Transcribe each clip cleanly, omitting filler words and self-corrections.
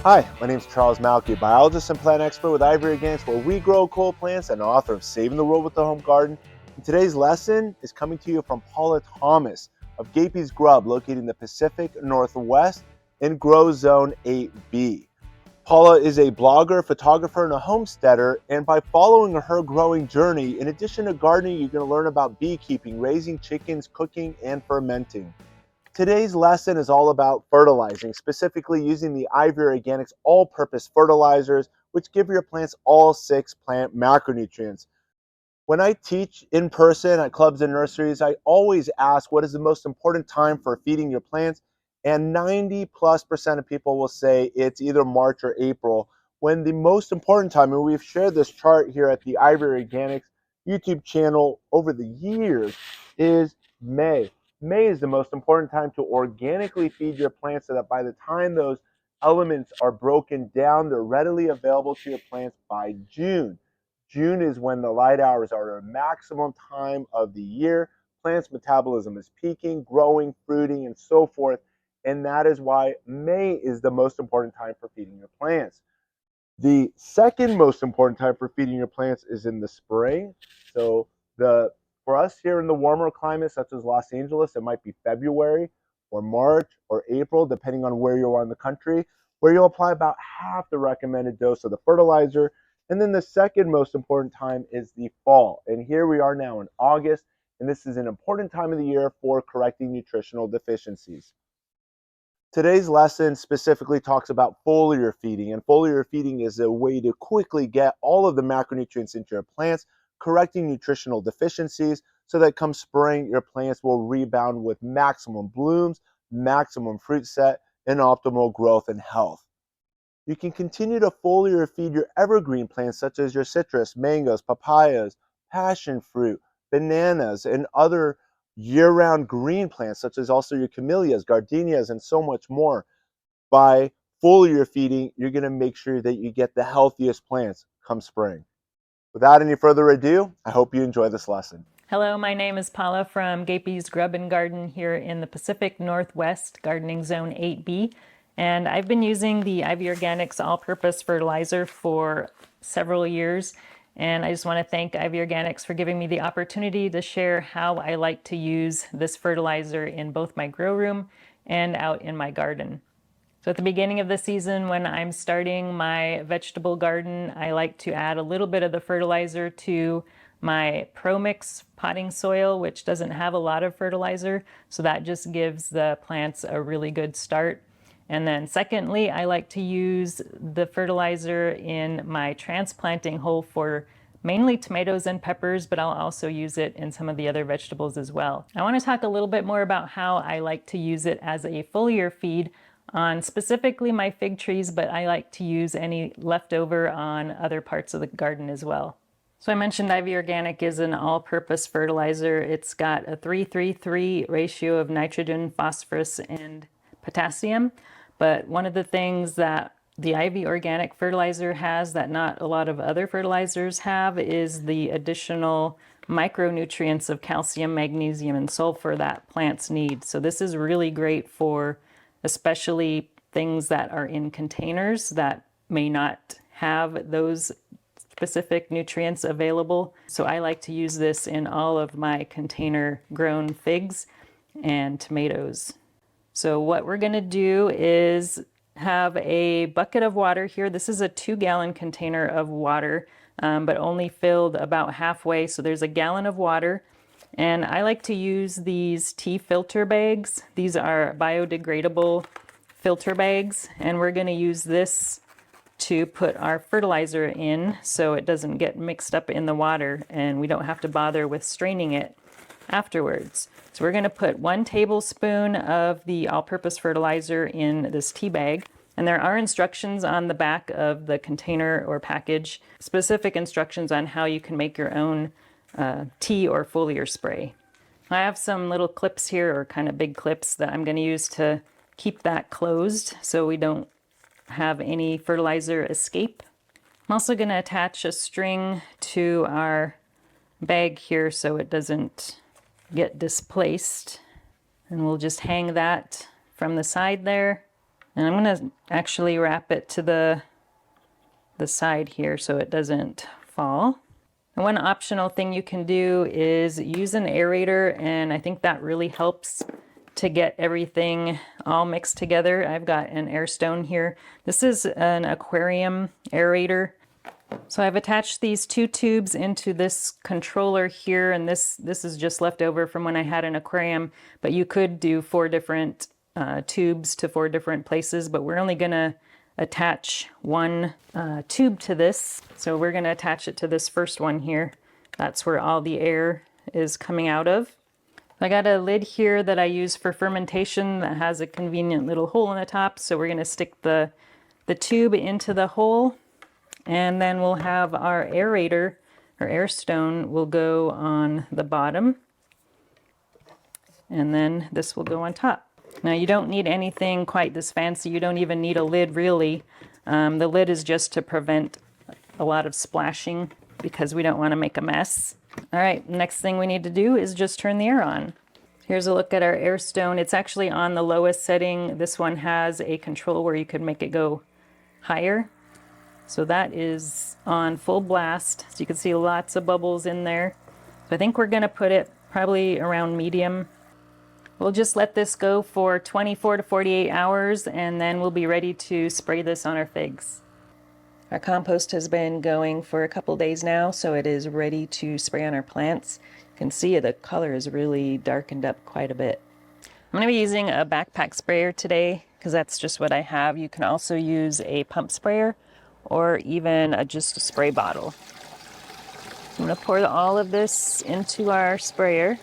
Hi, my name is Charles Malky, biologist and plant expert with Ivory Organics, where we grow cool plants, and author of Saving the World with the Home Garden. And today's lesson is coming to you from Paula Thomas of Gapey's Grub, located in the Pacific Northwest in Grow Zone 8B. Paula is a blogger, photographer, and a homesteader, and by following her growing journey, in addition to gardening, you're going to learn about beekeeping, raising chickens, cooking, and fermenting. Today's lesson is all about fertilizing, specifically using the Ivory Organics all-purpose fertilizers, which give your plants all 6 plant macronutrients. When I teach in person at clubs and nurseries, I always ask what is the most important time for feeding your plants, and 90+% of people will say it's either March or April, when the most important time, and we've shared this chart here at the Ivory Organics YouTube channel over the years, is May. May is the most important time to organically feed your plants so that by the time those elements are broken down, they're readily available to your plants by June. June is when the light hours are their maximum time of the year. Plants' metabolism is peaking, growing, fruiting, and so forth. And that is why May is the most important time for feeding your plants. The second most important time for feeding your plants is in the spring. So for us here in the warmer climates, such as Los Angeles, it might be February or March or April, depending on where you are in the country, where you'll apply about half the recommended dose of the fertilizer. And then the second most important time is the fall. And here we are now in August, and this is an important time of the year for correcting nutritional deficiencies. Today's lesson specifically talks about foliar feeding, and foliar feeding is a way to quickly get all of the macronutrients into your plants, correcting nutritional deficiencies so that come spring, your plants will rebound with maximum blooms, maximum fruit set, and optimal growth and health. You can continue to foliar feed your evergreen plants such as your citrus, mangoes, papayas, passion fruit, bananas, and other year-round green plants such as also your camellias, gardenias, and so much more. By foliar feeding, you're going to make sure that you get the healthiest plants come spring. Without any further ado, I hope you enjoy this lesson. Hello, my name is Paula from Gapey's Grub and Garden here in the Pacific Northwest, Gardening Zone 8B. And I've been using the Ivory Organics all-purpose fertilizer for several years. And I just want to thank Ivory Organics for giving me the opportunity to share how I like to use this fertilizer in both my grow room and out in my garden. So at the beginning of the season, when I'm starting my vegetable garden, I like to add a little bit of the fertilizer to my Pro Mix potting soil, which doesn't have a lot of fertilizer. So that just gives the plants a really good start. And then secondly, I like to use the fertilizer in my transplanting hole for mainly tomatoes and peppers, but I'll also use it in some of the other vegetables as well. I want to talk a little bit more about how I like to use it as a foliar feed on specifically my fig trees, but I like to use any leftover on other parts of the garden as well. So I mentioned Ivy Organic is an all-purpose fertilizer. It's got a 3-3-3 ratio of nitrogen, phosphorus, and potassium. But one of the things that the Ivy Organic fertilizer has that not a lot of other fertilizers have is the additional micronutrients of calcium, magnesium, and sulfur that plants need. So this is really great for especially things that are in containers that may not have those specific nutrients available. So I like to use this in all of my container grown figs and tomatoes. So what we're going to do is have a bucket of water here. This is a 2-gallon container of water, but only filled about halfway. So there's a gallon of water. And I like to use these tea filter bags. These are biodegradable filter bags, and we're going to use this to put our fertilizer in so it doesn't get mixed up in the water and we don't have to bother with straining it afterwards. So we're going to put 1 tablespoon of the all-purpose fertilizer in this tea bag. And there are instructions on the back of the container or package, specific instructions on how you can make your own tea or foliar spray. I have some little clips here, or kind of big clips, that I'm going to use to keep that closed so we don't have any fertilizer escape. I'm also going to attach a string to our bag here so it doesn't get displaced. And we'll just hang that from the side there. And I'm going to actually wrap it to the side here so it doesn't fall. And one optional thing you can do is use an aerator, and I think that really helps to get everything all mixed together. I've got an air stone here. This is an aquarium aerator. So I've attached these 2 tubes into this controller here, and this is just left over from when I had an aquarium, but you could do 4 different tubes to 4 different places, but we're only gonna attach one tube to this. So we're gonna attach it to this first one here. That's where all the air is coming out of. I got a lid here that I use for fermentation that has a convenient little hole in the top. So we're gonna stick the tube into the hole, and then we'll have our aerator, or air stone, will go on the bottom, and then this will go on top. Now you don't need anything quite this fancy. You don't even need a lid really. The lid is just to prevent a lot of splashing because we don't want to make a mess. All right, next thing we need to do is just turn the air on. Here's a look at our air stone. It's actually on the lowest setting. This one has a control where you could make it go higher. So that is on full blast. So you can see lots of bubbles in there. So I think we're gonna put it probably around medium. We'll just let this go for 24 to 48 hours, and then we'll be ready to spray this on our figs. Our compost has been going for a couple days now, so it is ready to spray on our plants. You can see the color is really darkened up quite a bit. I'm going to be using a backpack sprayer today because that's just what I have. You can also use a pump sprayer or even just a spray bottle. I'm going to pour all of this into our sprayer.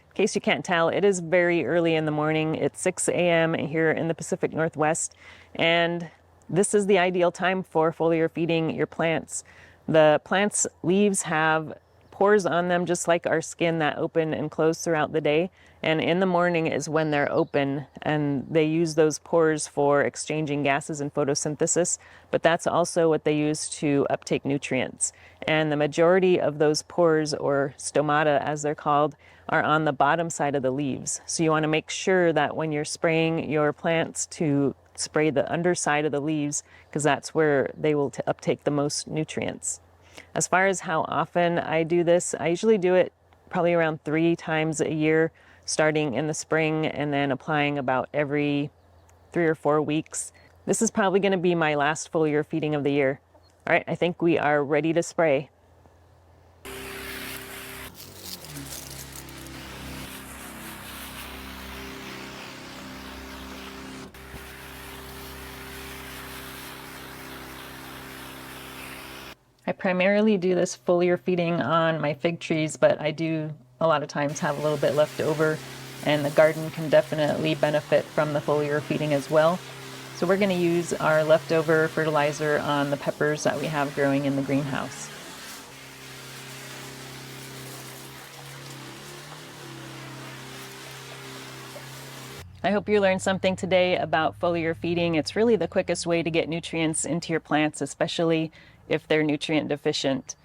In case you can't tell, it is very early in the morning. It's 6 a.m. here in the Pacific Northwest, and this is the ideal time for foliar feeding your plants. The plants' leaves have pores on them just like our skin that open and close throughout the day, and in the morning is when they're open, and they use those pores for exchanging gases and photosynthesis, but that's also what they use to uptake nutrients. And the majority of those pores, or stomata as they're called, are on the bottom side of the leaves. So you want to make sure that when you're spraying your plants to spray the underside of the leaves, because that's where they will uptake the most nutrients. As far as how often I do this, I usually do it probably around 3 times a year, starting in the spring and then applying about every 3 or 4 weeks. This is probably going to be my last foliar feeding of the year. All right, I think we are ready to spray. I primarily do this foliar feeding on my fig trees, but I do a lot of times have a little bit left over, and the garden can definitely benefit from the foliar feeding as well. So we're going to use our leftover fertilizer on the peppers that we have growing in the greenhouse. I hope you learned something today about foliar feeding. It's really the quickest way to get nutrients into your plants, especially if they're nutrient deficient.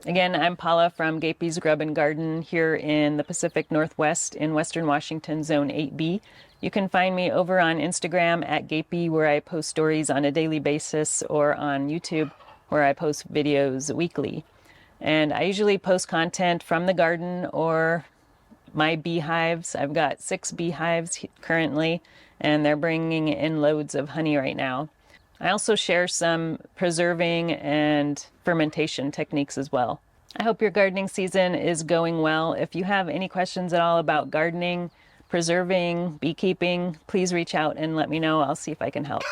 Again, I'm Paula from Gapey's Grub and Garden here in the Pacific Northwest in Western Washington, Zone 8B. You can find me over on Instagram at Gapey, where I post stories on a daily basis, or on YouTube, where I post videos weekly. And I usually post content from the garden or my beehives. I've got 6 beehives currently, and they're bringing in loads of honey right now. I also share some preserving and fermentation techniques as well. I hope your gardening season is going well. If you have any questions at all about gardening, preserving, beekeeping, please reach out and let me know. I'll see if I can help.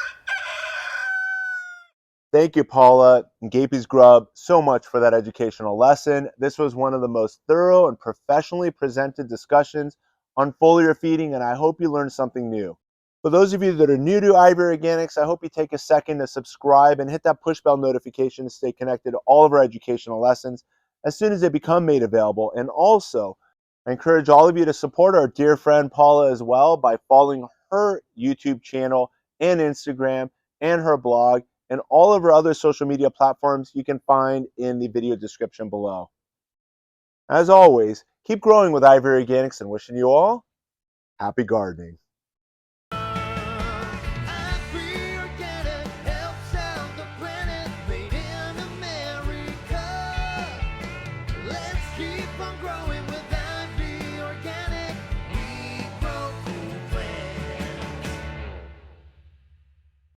Thank you, Paula and Gapey's Grub, so much for that educational lesson. This was one of the most thorough and professionally presented discussions on foliar feeding, and I hope you learned something new. For those of you that are new to Ivory Organics, I hope you take a second to subscribe and hit that push bell notification to stay connected to all of our educational lessons as soon as they become made available. And also, I encourage all of you to support our dear friend Paula as well by following her YouTube channel and Instagram and her blog, and all of our other social media platforms you can find in the video description below. As always, keep growing with Ivory Organics and wishing you all happy gardening.